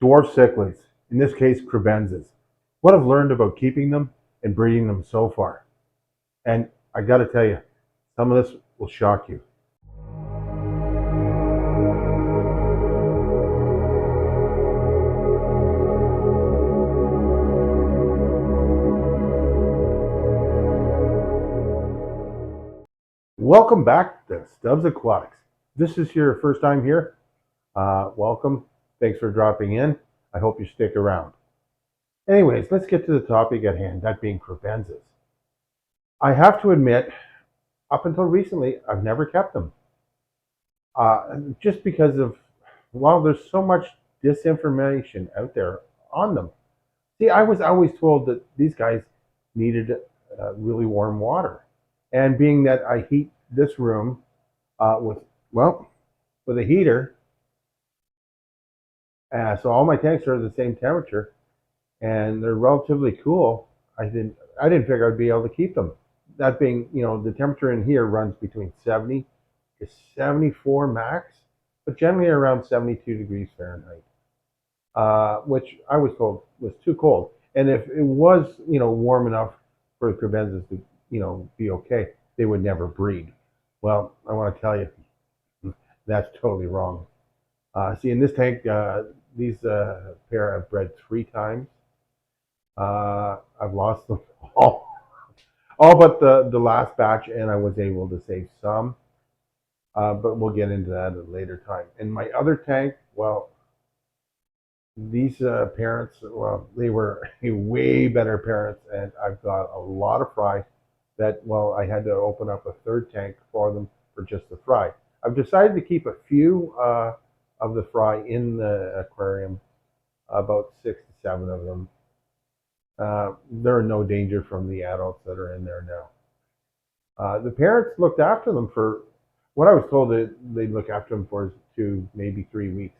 Dwarf cichlids, in this case Kribensis. What I've learned about keeping them and breeding them so far. And I got to tell you, some of this will shock you. Welcome back to Stubbs Aquatics. This is your first time here. Welcome. Thanks for dropping in. I hope you stick around. Anyways, let's get to the topic at hand, that being Kribensis. I have to admit, up until recently, I've never kept them. Just because of, well, there's so much disinformation out there on them. See, I was always told that these guys needed really warm water. And being that I heat this room well, with a heater, so all my tanks are the same temperature and they're relatively cool. I didn't figure I'd be able to keep them. That being, the temperature in here runs between 70 to 74 max, but generally around 72 degrees Fahrenheit, which I was told was too cold. And if it was, warm enough for the crevenses to, be okay, they would never breed. Well, I want to tell you, that's totally wrong. See, in this tank, these pair have bred 3 times. I've lost them all but the last batch, and I was able to save some. But we'll get into that at a later time. In my other tank, well, these parents, well, they were way better parents, and I've got a lot of fry that, well, I had to open up a third tank for them for just the fry. I've decided to keep a few of the fry in the aquarium, about 6 to 7 of them. They're in no danger from the adults that are in there now. The parents looked after them for what I was told that they'd look after them for 2, maybe 3 weeks.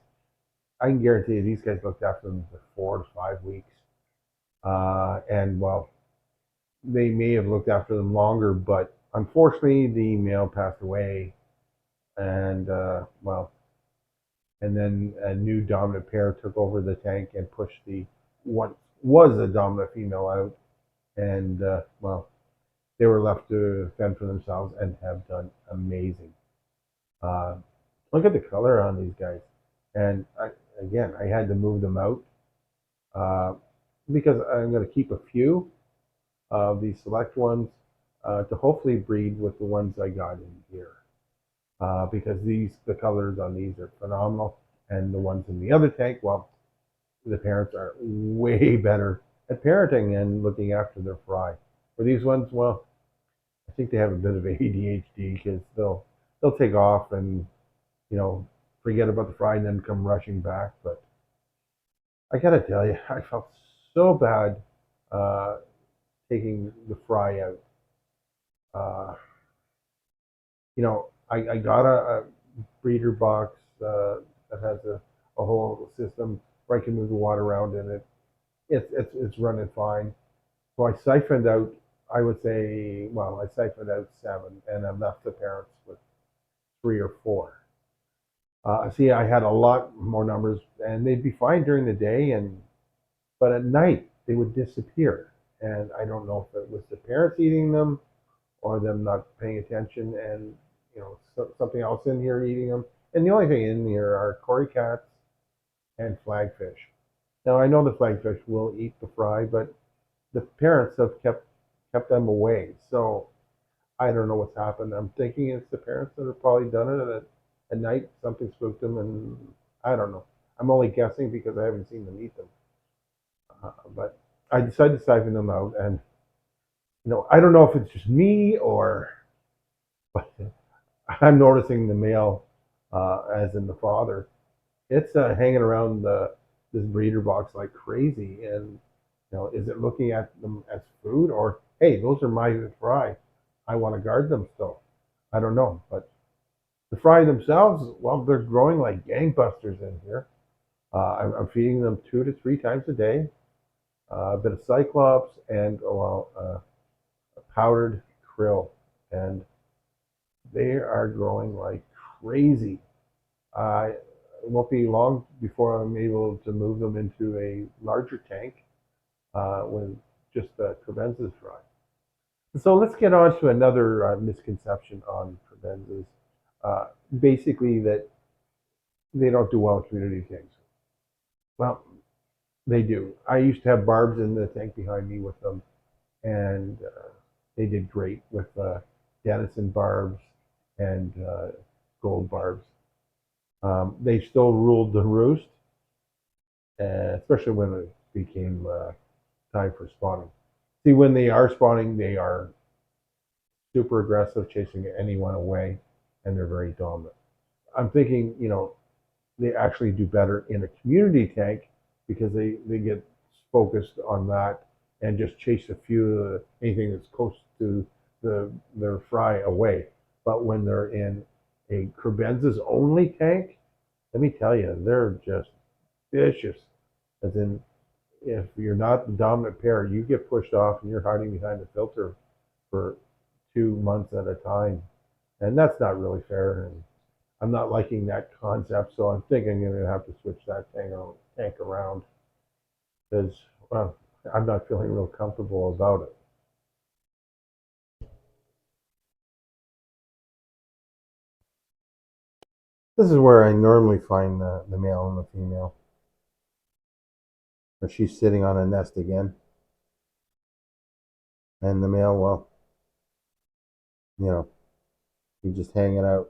I can guarantee you these guys looked after them for 4 to 5 weeks. And well, they may have looked after them longer, but unfortunately the male passed away. And well, and then a new dominant pair took over the tank and pushed the what was a dominant female out. And well, they were left to fend for themselves and have done amazing. Uh, Look at the color on these guys. And again, I had to move them out uh, because I'm going to keep a few of these select ones to hopefully breed with the ones I got in here. Because the colors on these are phenomenal. And the ones in the other tank, well, the parents are way better at parenting and looking after their fry. For these ones, well, I think they have a bit of ADHD because they'll take off and forget about the fry and then come rushing back. But I gotta tell you, I felt so bad uh, taking the fry out. Uh, I got a breeder box that has a whole system where I can move the water around in it. It's running fine. So I siphoned out, I would say, well, I siphoned out 7, and I left the parents with 3 or 4. See, I had a lot more numbers, and they'd be fine during the day, but at night they would disappear, and I don't know if it was the parents eating them or them not paying attention, and something else in here eating them. And the only thing in here are cory cats and flagfish. Now I know the flagfish will eat the fry, but the parents have kept them away. So I don't know what's happened. I'm thinking it's the parents that have probably done it at night. Something spooked them, and I don't know. I'm only guessing because I haven't seen them eat them. But I decided to siphon them out, and I don't know if it's just me or, but I'm noticing the male, as in the father, it's hanging around this breeder box like crazy. And is it looking at them as food, or hey, those are my fry, I want to guard them still? I don't know, but the fry themselves, well, they're growing like gangbusters in here. I'm feeding them 2 to 3 times a day, a bit of cyclops and powdered krill, and they are growing like crazy. Uh, it won't be long before I'm able to move them into a larger tank with just the Kribensis fry. So let's get on to another misconception on Kribensis. Uh, Basically, that they don't do well in community tanks. Well, they do. I used to have barbs in the tank behind me with them, and they did great with Denison barbs and gold barbs. They still ruled the roost, especially when it became time for spawning. See, when they are spawning, they are super aggressive, chasing anyone away, and they're very dominant. I'm thinking, they actually do better in a community tank because they get focused on that and just chase a few anything that's close to their fry away. But when they're in a Kribensis only tank, let me tell you, they're just vicious. As in, if you're not the dominant pair, you get pushed off and you're hiding behind the filter for 2 months at a time, and that's not really fair. And I'm not liking that concept, so I'm thinking I'm going to have to switch that tank around because, well, I'm not feeling real comfortable about it. This is where I normally find the male and the female. But she's sitting on a nest again, and the male, well, you know, he's just hanging out.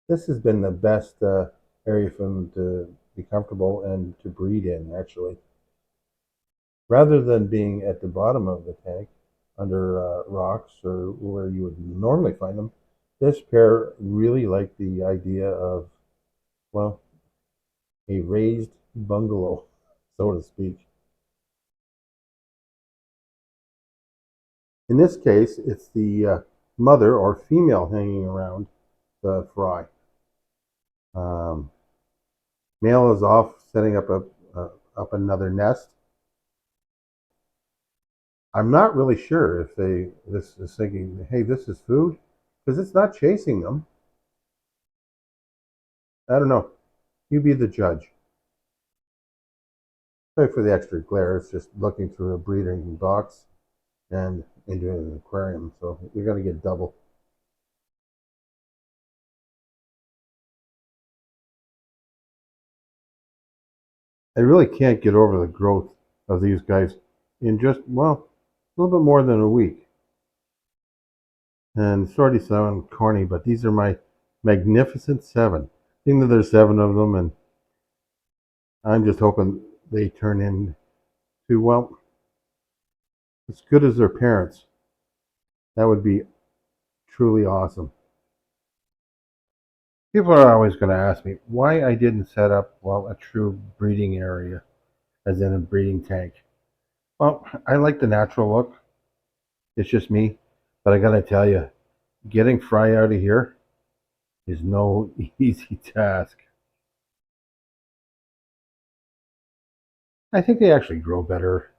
This has been the best area for them to be comfortable and to breed in, actually. Rather than being at the bottom of the tank under rocks or where you would normally find them, this pair really liked the idea of, well, a raised bungalow, so to speak. In this case, it's the mother or female hanging around the fry. Um, Male is off setting up another nest. I'm not really sure if this is thinking, hey, this is food, because it's not chasing them. I don't know. You be the judge. Sorry for the extra glare. It's just looking through a breeding box and into an aquarium, so you're going to get double. I really can't get over the growth of these guys in just, well, a little bit more than a week. And sorry to sound corny, but these are my magnificent seven. I think that there's seven of them, and I'm just hoping they turn into, well, as good as their parents. That would be truly awesome. People are always going to ask me why I didn't set up, well, a true breeding area, as in a breeding tank. Well, I like the natural look. It's just me. But I got to tell you, getting fry out of here is no easy task. I think they actually grow better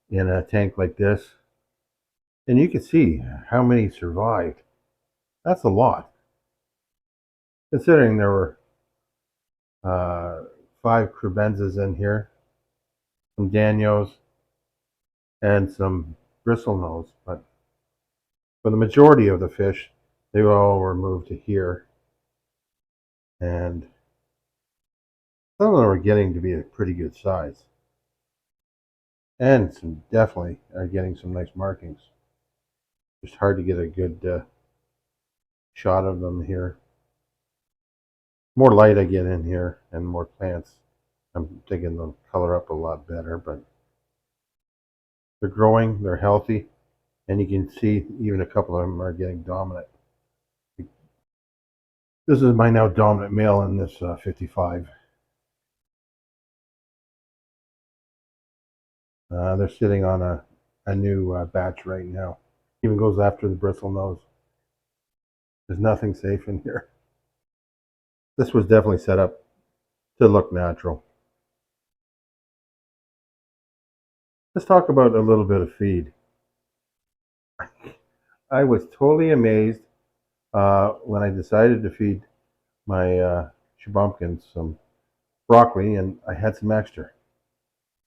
in a tank like this. And you can see how many survived. That's a lot, considering there were uh, 5 Kribensis in here, some Danios, and some bristlenose. But for the majority of the fish, they all were moved to here. And some of them are getting to be a pretty good size. And some definitely are getting some nice markings. Just hard to get a good shot of them here. More light I get in here and more plants, I'm thinking they'll color up a lot better, but they're growing, they're healthy, and you can see even a couple of them are getting dominant. This is my now dominant male in this 55. They're sitting on a new batch right now. Even goes after the bristle nose. There's nothing safe in here. This was definitely set up to look natural. Let's talk about a little bit of feed. I was totally amazed when I decided to feed my shabumpkins some broccoli, and I had some extra.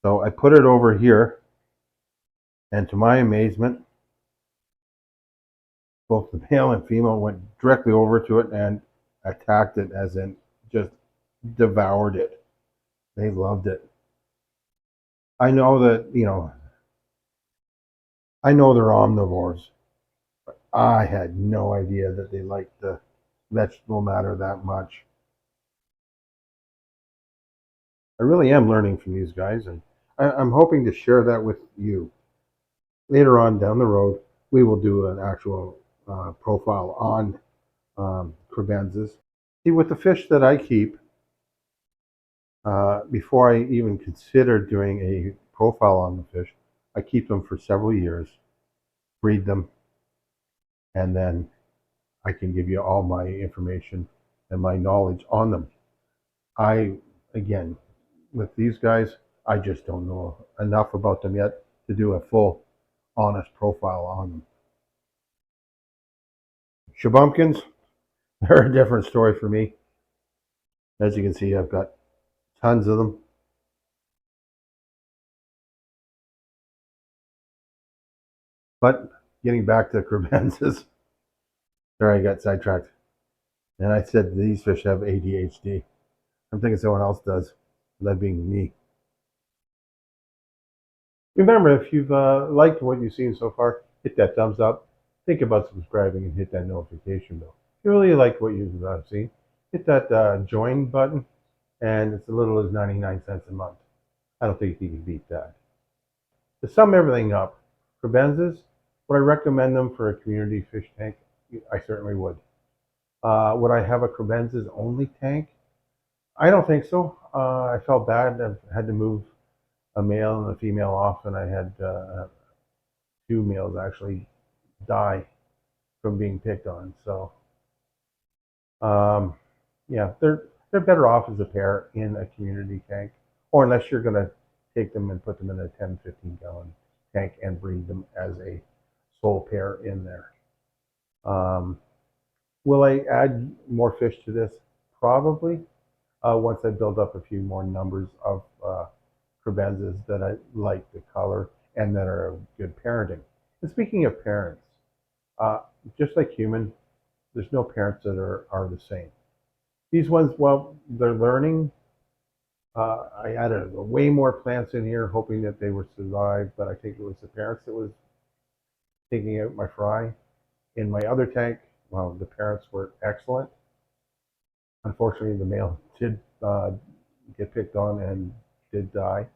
So I put it over here, and to my amazement, both the male and female went directly over to it and attacked it, as in just devoured it. They loved it. I know that, I know they're omnivores. I had no idea that they liked the vegetable matter that much. I really am learning from these guys, and I'm hoping to share that with you. Later on down the road, we will do an actual profile on Kribensis. See, with the fish that I keep, before I even consider doing a profile on the fish, I keep them for several years, breed them, and then I can give you all my information and my knowledge on them. Again, with these guys, I just don't know enough about them yet to do a full, honest profile on them. Shabumpkins, they're a different story for me. As you can see, I've got tons of them. But getting back to Kribensis, there I got sidetracked. And I said these fish have ADHD. I'm thinking someone else does, that being me. Remember, if you've liked what you've seen so far, hit that thumbs up. Think about subscribing and hit that notification bell. If you really liked what you've seen, hit that join button, and it's as little as 99 cents a month. I don't think you can beat that. To sum everything up, Kribensis, would I recommend them for a community fish tank? I certainly would. Would I have a Kribensis only tank? I don't think so. I felt bad. I've had to move a male and a female off, and I had two males actually die from being picked on. So, um, yeah, they're better off as a pair in a community tank, or unless you're going to take them and put them in a 10, 15 gallon tank and breed them as a sole pair in there. Um, will I add more fish to this? Probably. Once I build up a few more numbers of Kribensis that I like the color and that are good parenting. And speaking of parents, uh, just like human, there's no parents that are the same. These ones, well, they're learning. I added way more plants in here, hoping that they would survive, but I think it was the parents that was taking out my fry. In my other tank, well, the parents were excellent. Unfortunately, the male did get picked on and did die.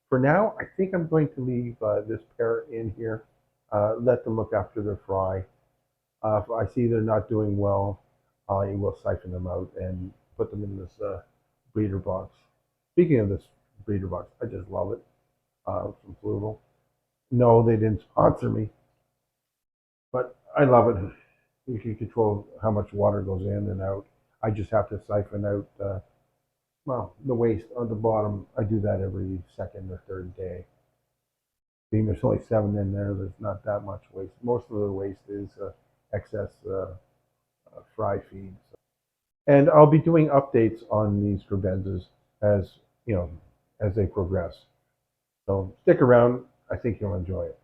For now, I think I'm going to leave this pair in here, let them look after their fry. If I see they're not doing well, I will siphon them out and put them in this breeder box. Speaking of this breeder box, I just love it from Fluval. No, they didn't sponsor me, but I love it. You can control how much water goes in and out. I just have to siphon out, well, the waste on the bottom. I do that every second or third day. Being there's only 7 in there, there's not that much waste. Most of the waste is excess fry feed. And I'll be doing updates on these Kribensis as you know as they progress. So stick around. I think you'll enjoy it.